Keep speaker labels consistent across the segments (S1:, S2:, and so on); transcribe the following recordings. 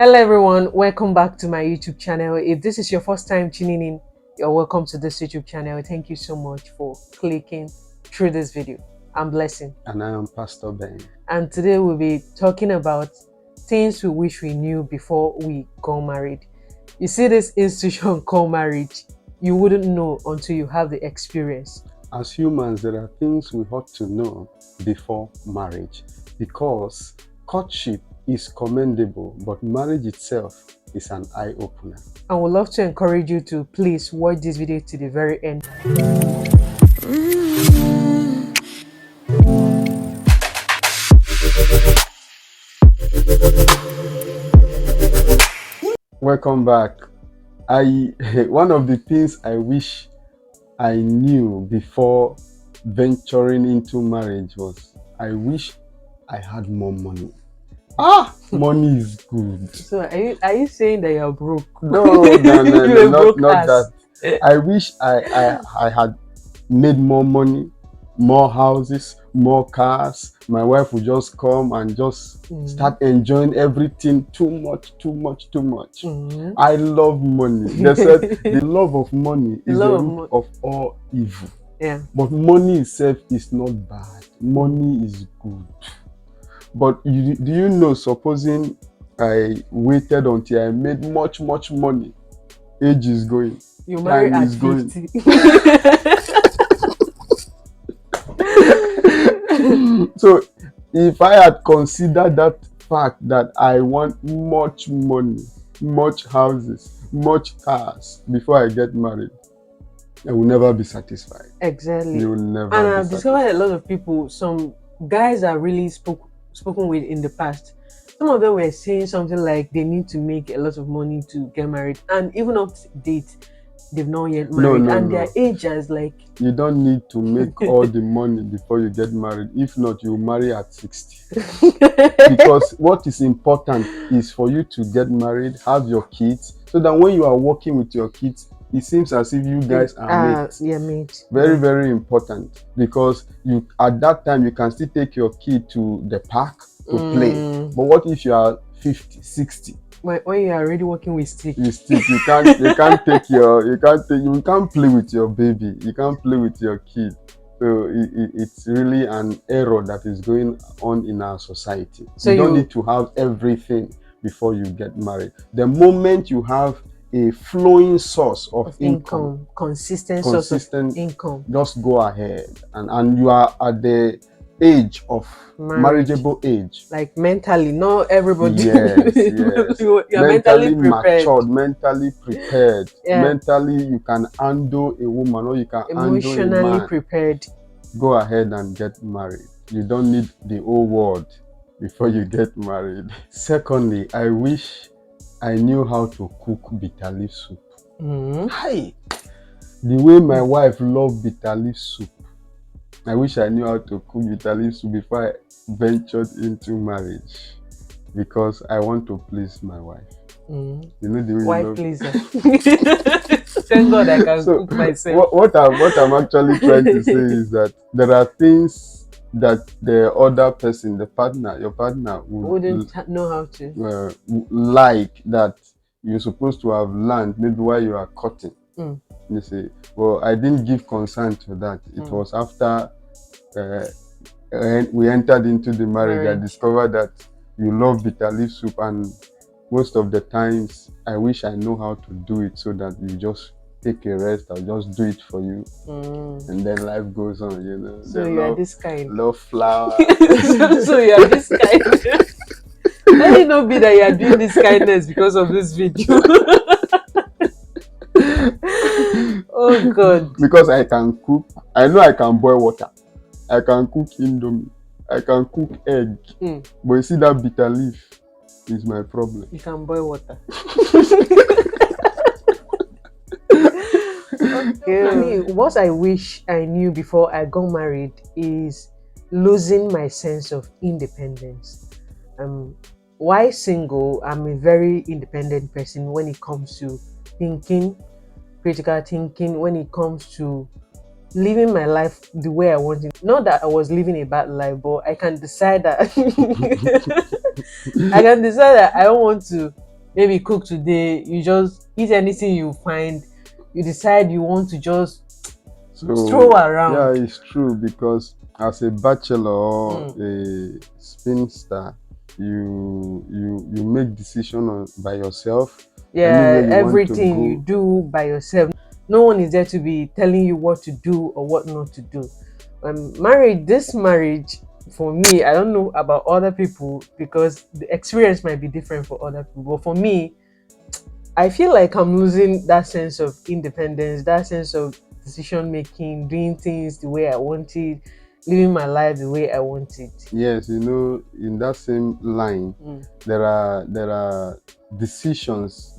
S1: Hello everyone, welcome back to my YouTube channel. If this is your first time tuning in, you're welcome to this YouTube channel. Thank you so much for clicking through this video. I'm Blessing.
S2: And I am Pastor Ben.
S1: And today we'll be talking about things we wish we knew before we got married. You see this institution called marriage, you wouldn't know until you have the experience.
S2: As humans, there are things we ought to know before marriage because courtship is commendable, but marriage itself is an eye-opener.
S1: I would love to encourage you to please watch this video to the very end.
S2: Welcome back. One of the things I wish I knew before venturing into marriage was I wish I had more money. Money is good.
S1: So are you saying that you're broke?
S2: No, not that. I wish I had made more money, more houses, more cars. My wife would just come and just start enjoying everything too much. I love money. They said the love of money is the root of all evil.
S1: Yeah.
S2: But money itself is not bad. Money is good. But do you know, supposing I waited until I made much money, age is going.
S1: You marry at 50.
S2: So if I had considered that fact that I want much money, much houses, much cars before I get married, I will never be satisfied.
S1: Exactly.
S2: You will never.
S1: And I've discovered a lot of people, some guys are really spoken with in the past. Some of them were saying something like they need to make a lot of money to get married, and even up to date, they've not yet married, their age is like.
S2: You don't need to make all the money before you get married. If not, you marry at 60. Because what is important is for you to get married, have your kids, so that when you are working with your kids, it seems as if you guys are mates.
S1: Yeah, mates.
S2: Very important, because you at that time you can still take your kid to the park to play. But what if you are 50, 60?
S1: When you are already working with stick.
S2: You can't play with your baby. You can't play with your kid. So it's really an error that is going on in our society. So you don't need to have everything before you get married. The moment you have a flowing source of income,
S1: consistent source of income,
S2: just go ahead, and you are at the age of marriageable age,
S1: like mentally, not everybody.
S2: Yes.
S1: You're mentally
S2: matured, mentally prepared. Mentally you can handle a woman, or you can
S1: emotionally
S2: handle a man.
S1: Prepared.
S2: Go ahead and get married. You don't need the whole world before you get married. Secondly, I wish I knew how to cook bitter leaf soup. Hi, the way my wife loved bitter leaf soup, I wish I knew how to cook bitter leaf soup before I ventured into marriage, because I want to please my wife. You know the way
S1: wife
S2: you love
S1: pleaser. Thank God I can cook myself.
S2: What I'm actually trying to say is that there are things that the other person, your partner
S1: wouldn't know how to
S2: like, that you're supposed to have learned maybe while you are cutting. You say, well, I didn't give consent to that. It was after we entered into the marriage. I discovered that you love bitter leaf soup, and most of the times I wish I know how to do it, so that you just take a rest. I'll just do it for you, and then life goes on, you know.
S1: So you are this kind.
S2: Love flower.
S1: So you are this kind. Let it not be that you are doing this kindness because of this video. Oh God.
S2: Because I can cook. I know I can boil water. I can cook indomie. I can cook egg. But you see, that bitter leaf is my problem.
S1: You can boil water. Okay. What I wish I knew before I got married is losing my sense of independence. Why single? I'm a very independent person when it comes to thinking, critical thinking, when it comes to living my life the way I want it. Not that I was living a bad life, but I can decide that I don't want to maybe cook today, you just eat anything you find, you decide you want to just stroll
S2: So yeah,
S1: around.
S2: it's true, because as a bachelor or
S1: Mm.
S2: a spinster, you make decision by yourself. Anywhere
S1: Yeah,
S2: you want to
S1: everything you
S2: go.
S1: do by yourself. No one is there to be telling you what to do or what not to do. This marriage, for me, I don't know about other people because the experience might be different for other people. But for me, I feel like I'm losing that sense of independence, that sense of decision making, doing things the way I want it, living my life the way I want it.
S2: Yes, in that same line,
S1: Mm.
S2: there are decisions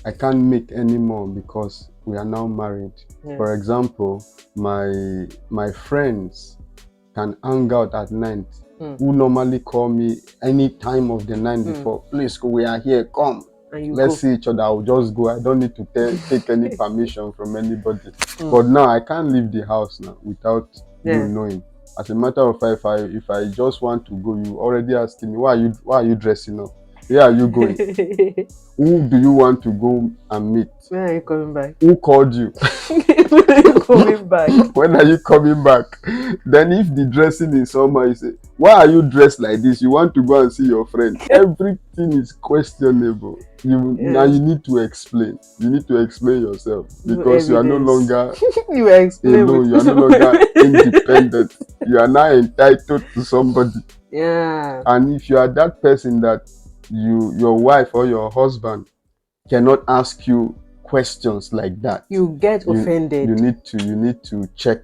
S2: I can't make anymore because we are now married.
S1: Yeah.
S2: For example, my friends can hang out at night,
S1: Mm.
S2: who normally call me any time of the night
S1: Mm.
S2: before, please, we are here, come,
S1: And you
S2: let's
S1: go.
S2: see each other. I'll just go. I don't need to take any permission from anybody. But
S1: Mm.
S2: now I can't leave the house now without you
S1: Yeah.
S2: knowing. As a matter of fact, if I just want to go, you already asking me, why are you dressing up? Where are you going? Who do you want to go and meet?
S1: When are you coming back?
S2: Who called you?
S1: When are you coming back?
S2: When are you coming back? Then if the dressing is somehow, you say, why are you dressed like this? You want to go and see your friend. Everything is questionable. Now
S1: Yeah.
S2: you need to explain. You need to explain yourself,
S1: No
S2: because you are no
S1: evidence.
S2: longer
S1: You explain with
S2: alone. You are no longer independent. You are now entitled to somebody.
S1: yeah.
S2: And if you are that person that your wife or your husband cannot ask you questions like that,
S1: You get
S2: you
S1: offended.
S2: need to check.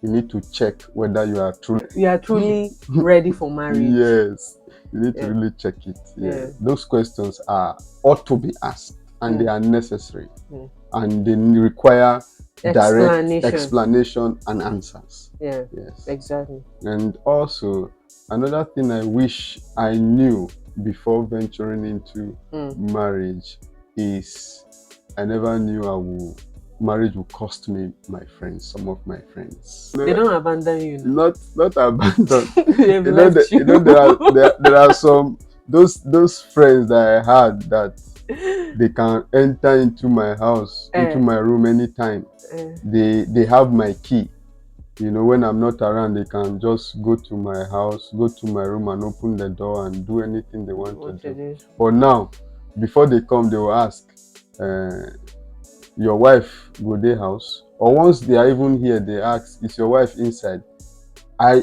S2: You need to check whether you are truly.
S1: You are truly ready for marriage.
S2: Yes, you need to
S1: Yeah.
S2: really check it. Yeah,
S1: Yeah.
S2: those questions are ought to be asked, and they
S1: Mm.
S2: are necessary,
S1: Mm.
S2: and they require direct
S1: Explanation.
S2: explanation and answers.
S1: Yeah.
S2: Yes.
S1: Exactly.
S2: And also, another thing I wish I knew before venturing into
S1: Mm.
S2: marriage is, I never knew marriage would cost me my friends, some of my friends.
S1: They don't abandon you now.
S2: Not abandoned.
S1: They've left you.
S2: There are some, those friends that I had that they can enter into my house, into
S1: Eh,
S2: my room anytime.
S1: eh,
S2: They have my key. When I'm not around, they can just go to my house, go to my room and open the door and do anything they want to
S1: what to
S2: do.
S1: do?
S2: But now, before they come, they will ask, your wife go dey house? Or once they are even here, they ask, is your wife inside?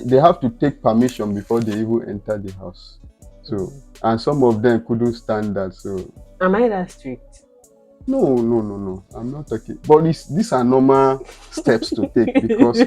S2: They have to take permission before they even enter the house. So, and some of them couldn't stand that. So,
S1: Am I that strict?
S2: no. I'm not talking. But these are normal steps to take, because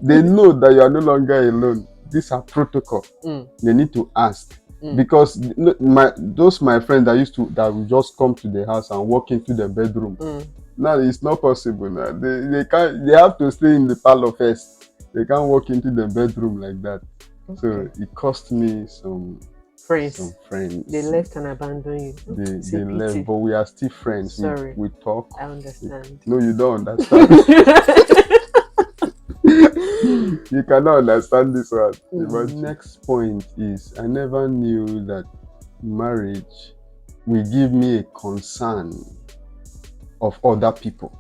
S2: they know that you are no longer alone. These are protocol.
S1: Mm.
S2: They need to ask.
S1: Mm.
S2: Because my friends that will just come to the house and walk into the bedroom.
S1: Mm.
S2: Now it's not possible. Now they can't. They have to stay in the parlor first. They can't walk into the bedroom like that.
S1: Okay.
S2: So it cost me some
S1: Friends.
S2: friends.
S1: They left and abandoned you.
S2: They left, but we are still friends.
S1: Sorry.
S2: We talk.
S1: I understand.
S2: No, you don't understand. You cannot understand this one. The next point is, I never knew that marriage will give me a concern of other people.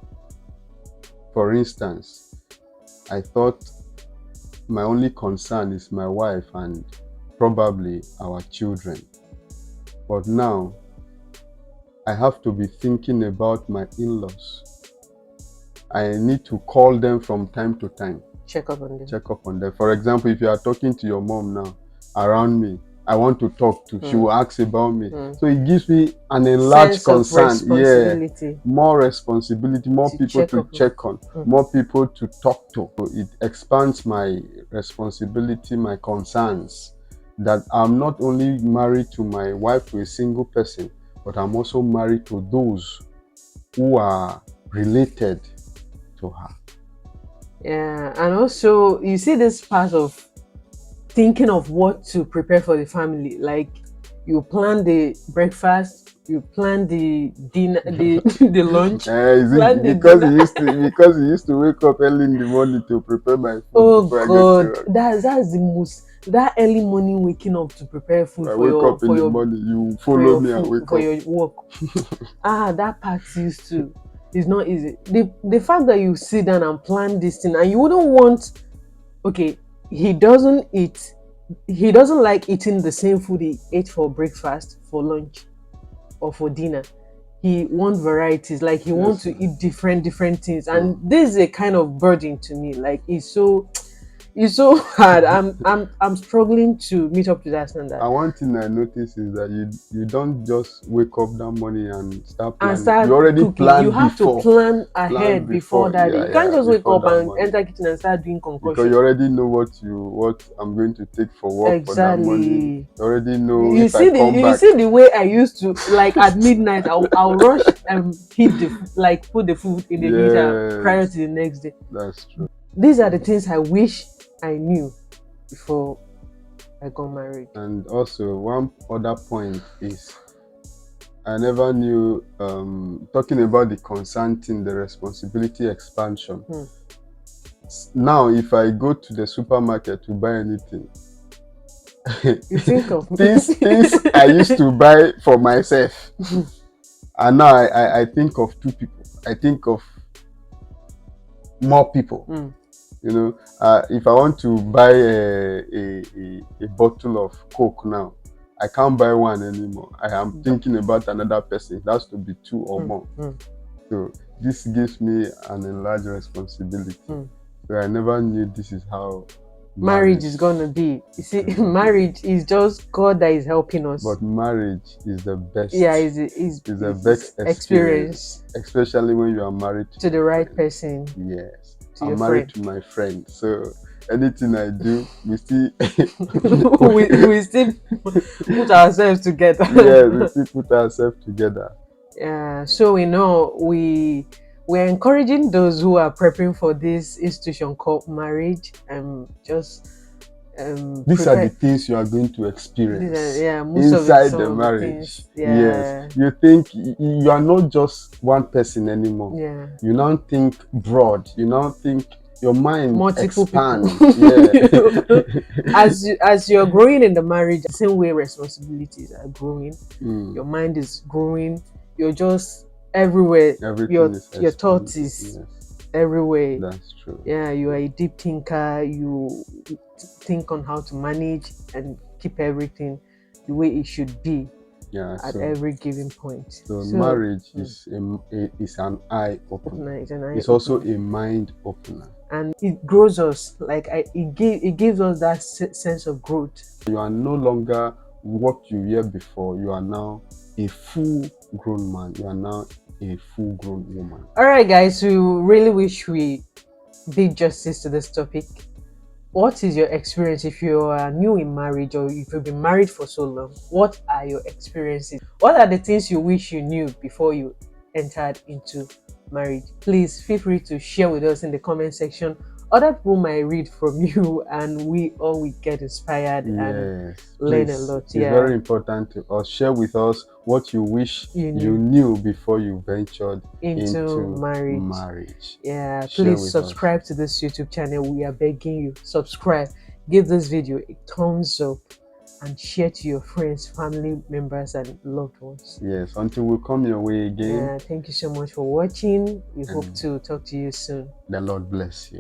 S2: For instance, I thought my only concern is my wife and probably our children. But now, I have to be thinking about my in-laws. I need to call them from time to time.
S1: Check up on them.
S2: For example, if you are talking to your mom now, around me, I want to talk to. She will ask about me. So it gives me an enlarged concern. Yeah, more responsibility, more people to check on, more people to talk to. So it expands my responsibility, my concerns. That I'm not only married to my wife, to a single person, but I'm also married to those who are related to her.
S1: Yeah, and also you see this part of thinking of what to prepare for the family. Like you plan the breakfast, you plan the dinner, the lunch,
S2: Is
S1: plan
S2: it
S1: the
S2: because
S1: dinner.
S2: he used to wake up early in the morning to prepare my food
S1: Oh
S2: before I go to
S1: God,
S2: work?
S1: that's the most, that early morning waking up to prepare food
S2: I
S1: for
S2: wake
S1: your
S2: up in the morning, you follow me and wake
S1: for
S2: up.
S1: your work. That part used to, is not easy. The fact that you sit down and plan this thing and you wouldn't want, okay, he doesn't eat, he doesn't like eating the same food he ate for breakfast, for lunch, or for dinner. He wants varieties, like he wants
S2: Yes,
S1: to eat different things, and
S2: true.
S1: this is a kind of burden to me. Like it's so hard. I'm struggling to meet up to that standard
S2: And one thing I notice is that you don't just wake up that morning and start
S1: and
S2: planning. You
S1: start
S2: already
S1: cooking. You
S2: planned
S1: have to
S2: before.
S1: plan
S2: Planned
S1: ahead before
S2: before.
S1: that day.
S2: Yeah,
S1: You can't
S2: yeah,
S1: just wake
S2: before
S1: up
S2: that
S1: and
S2: morning.
S1: enter kitchen and start doing
S2: Because
S1: concoction.
S2: you already know what I'm going to take for work for that morning.
S1: Exactly.
S2: You already know
S1: You
S2: if I
S1: see the
S2: come
S1: you
S2: back.
S1: see the way I used to, like at midnight. I'll rush and heat like put the food in the heater prior to
S2: Yes,
S1: the next day.
S2: that's true.
S1: These are the things I wish I knew before I got married.
S2: And also one other point is I never knew talking about the consent thing, the responsibility expansion. Now if I go to the supermarket to buy anything,
S1: You think of
S2: things I used to buy for myself, and now I think of two people. I think of more people. If I want to buy a bottle of Coke now, I can't buy one anymore. I am thinking about another person. It has to be two or more. So this gives me an enlarged responsibility. So I never knew this is how
S1: marriage is gonna be. You see, marriage is just God that is helping us.
S2: But marriage is the best.
S1: Yeah, is
S2: the best experience, especially when you are married
S1: to the right person.
S2: Yes,
S1: to
S2: I'm
S1: your
S2: married
S1: friend.
S2: to my friend, so anything I do, we still
S1: we still put ourselves together.
S2: yes, we still put ourselves together.
S1: So we know we're encouraging those who are prepping for this institution called marriage. Just
S2: These are the
S1: prepare.
S2: things you are going to experience
S1: Most of it,
S2: inside
S1: some
S2: the
S1: of the
S2: marriage.
S1: things.
S2: Yes,
S1: Yeah.
S2: you think you are not just one person anymore.
S1: Yeah.
S2: You now think broad. You now think your mind
S1: Multiple people.
S2: expands. Yeah.
S1: As you're growing in the marriage, the same way responsibilities are growing. Your
S2: Mm,
S1: mind is growing. You're just everywhere.
S2: everything is
S1: Your
S2: expanding.
S1: thoughts is
S2: Yes,
S1: everywhere.
S2: that's true.
S1: Yeah, you are a deep thinker. You think on how to manage and keep everything the way it should be
S2: Yeah,
S1: at
S2: so
S1: every given point.
S2: so marriage is an eye opener. It's also a mind opener.
S1: And it grows us. Like it gives us that sense of growth.
S2: You are no longer what you were before. You are now a full grown man. You are now a full grown woman.
S1: All right, guys, we really wish we did justice to this topic. What is your experience if you are new in marriage or if you've been married for so long? What are your experiences? What are the things you wish you knew before you entered into marriage? Please feel free to share with us in the comment section. Other people might read from you and we all will get inspired and learn a lot.
S2: It's very important to us. Share with us what you wish you knew before you ventured into marriage.
S1: Yeah,
S2: Share
S1: please
S2: with
S1: subscribe to this YouTube channel. We are begging you. Subscribe, give this video a thumbs up, and share to your friends, family members, and loved ones.
S2: Yes, until we come your way again.
S1: Yeah, thank you so much for watching. We hope to talk to you soon.
S2: The Lord bless you.